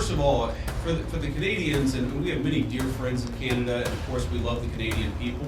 first of all, for the Canadians, and we have many dear friends in Canada, and of course we love the Canadian people,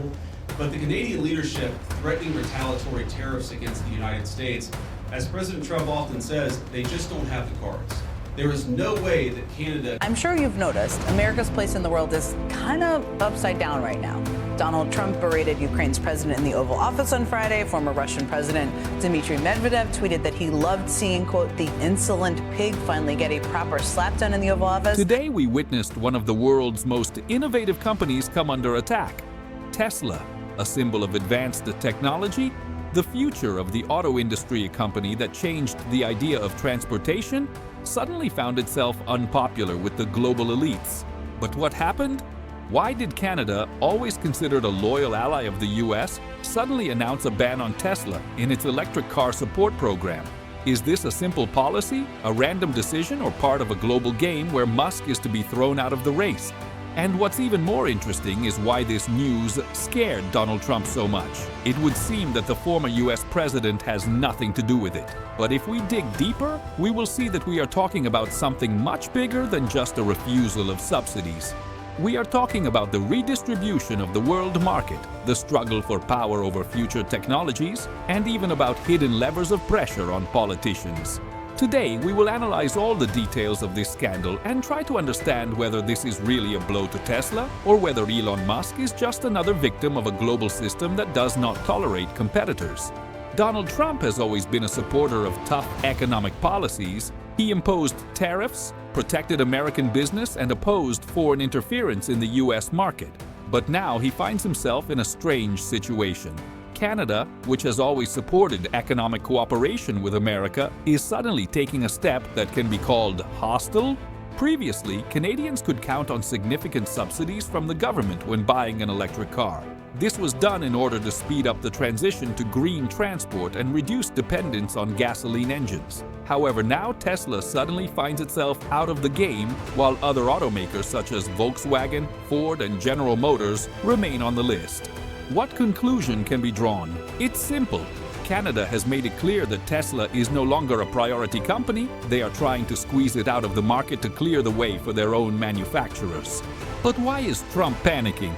but the Canadian leadership threatening retaliatory tariffs against the United States, as President Trump often says, they just don't have the cards. There is no way that Canada... I'm sure you've noticed America's place in the world is kind of upside down right now. Donald Trump berated Ukraine's president in the Oval Office on Friday. Former Russian President Dmitry Medvedev tweeted that he loved seeing, quote, the insolent pig finally get a proper slapdown in the Oval Office. Today, we witnessed one of the world's most innovative companies come under attack. Tesla, a symbol of advanced technology, the future of the auto industry, a company that changed the idea of transportation, suddenly found itself unpopular with the global elites. But what happened? Why did Canada, always considered a loyal ally of the US, suddenly announce a ban on Tesla in its electric car support program? Is this a simple policy, a random decision, or part of a global game where Musk is to be thrown out of the race? And what's even more interesting is why this news scared Donald Trump so much. It would seem that the former US president has nothing to do with it. But if we dig deeper, we will see that we are talking about something much bigger than just a refusal of subsidies. We are talking about the redistribution of the world market, the struggle for power over future technologies, and even about hidden levers of pressure on politicians. Today, we will analyze all the details of this scandal and try to understand whether this is really a blow to Tesla or whether Elon Musk is just another victim of a global system that does not tolerate competitors. Donald Trump has always been a supporter of tough economic policies. He imposed tariffs, protected American business, and opposed foreign interference in the US market. But now he finds himself in a strange situation. Canada, which has always supported economic cooperation with America, is suddenly taking a step that can be called hostile. Previously, Canadians could count on significant subsidies from the government when buying an electric car. This was done in order to speed up the transition to green transport and reduce dependence on gasoline engines. However, now Tesla suddenly finds itself out of the game, while other automakers such as Volkswagen, Ford, and General Motors remain on the list. What conclusion can be drawn? It's simple. Canada has made it clear that Tesla is no longer a priority company. They are trying to squeeze it out of the market to clear the way for their own manufacturers. But why is Trump panicking?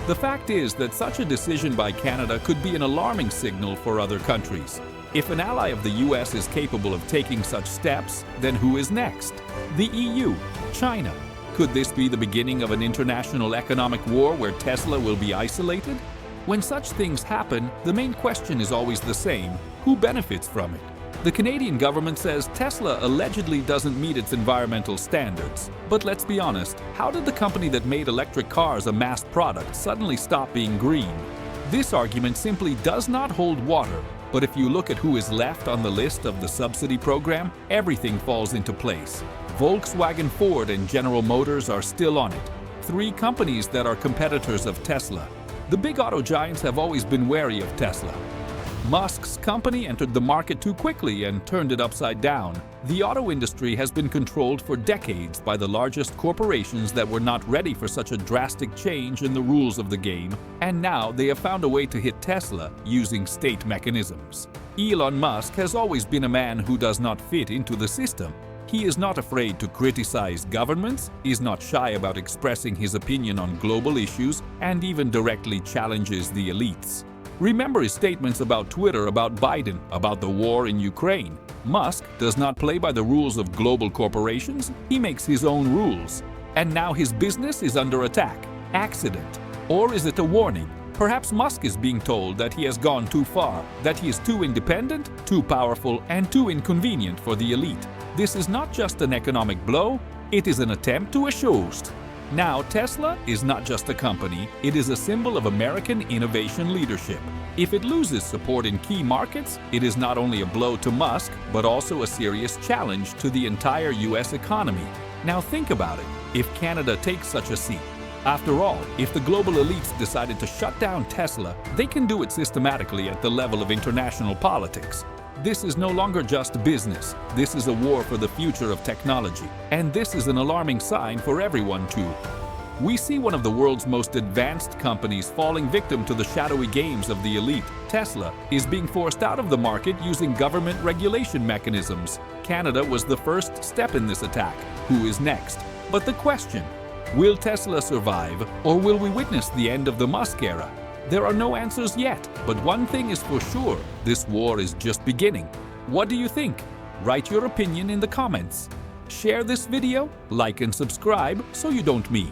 The fact is that such a decision by Canada could be an alarming signal for other countries. If an ally of the US is capable of taking such steps, then who is next? The EU? China? Could this be the beginning of an international economic war where Tesla will be isolated? When such things happen, the main question is always the same: who benefits from it? The Canadian government says Tesla allegedly doesn't meet its environmental standards. But let's be honest, how did the company that made electric cars a mass product suddenly stop being green? This argument simply does not hold water. But if you look at who is left on the list of the subsidy program, everything falls into place. Volkswagen, Ford, and General Motors are still on it. 3 companies that are competitors of Tesla. The big auto giants have always been wary of Tesla. Musk's company entered the market too quickly and turned it upside down. The auto industry has been controlled for decades by the largest corporations that were not ready for such a drastic change in the rules of the game, and now they have found a way to hit Tesla using state mechanisms. Elon Musk has always been a man who does not fit into the system. He is not afraid to criticize governments, is not shy about expressing his opinion on global issues, and even directly challenges the elites. Remember his statements about Twitter, about Biden, about the war in Ukraine. Musk does not play by the rules of global corporations, he makes his own rules. And now his business is under attack. Accident? Or is it a warning? Perhaps Musk is being told that he has gone too far, that he is too independent, too powerful, and too inconvenient for the elite. This is not just an economic blow, it is an attempt to assist. Now, Tesla is not just a company, it is a symbol of American innovation leadership. If it loses support in key markets, it is not only a blow to Musk, but also a serious challenge to the entire US economy. Now think about it, if Canada takes such a seat. After all, if the global elites decided to shut down Tesla, they can do it systematically at the level of international politics. This is no longer just business. This is a war for the future of technology. And this is an alarming sign for everyone too. We see one of the world's most advanced companies falling victim to the shadowy games of the elite. Tesla is being forced out of the market using government regulation mechanisms. Canada was the first step in this attack. who is next. But the question, will Tesla survive, or will we witness the end of the Musk era? There are no answers yet, but one thing is for sure, this war is just beginning. What do you think? Write your opinion in the comments. Share this video, like and subscribe so you don't miss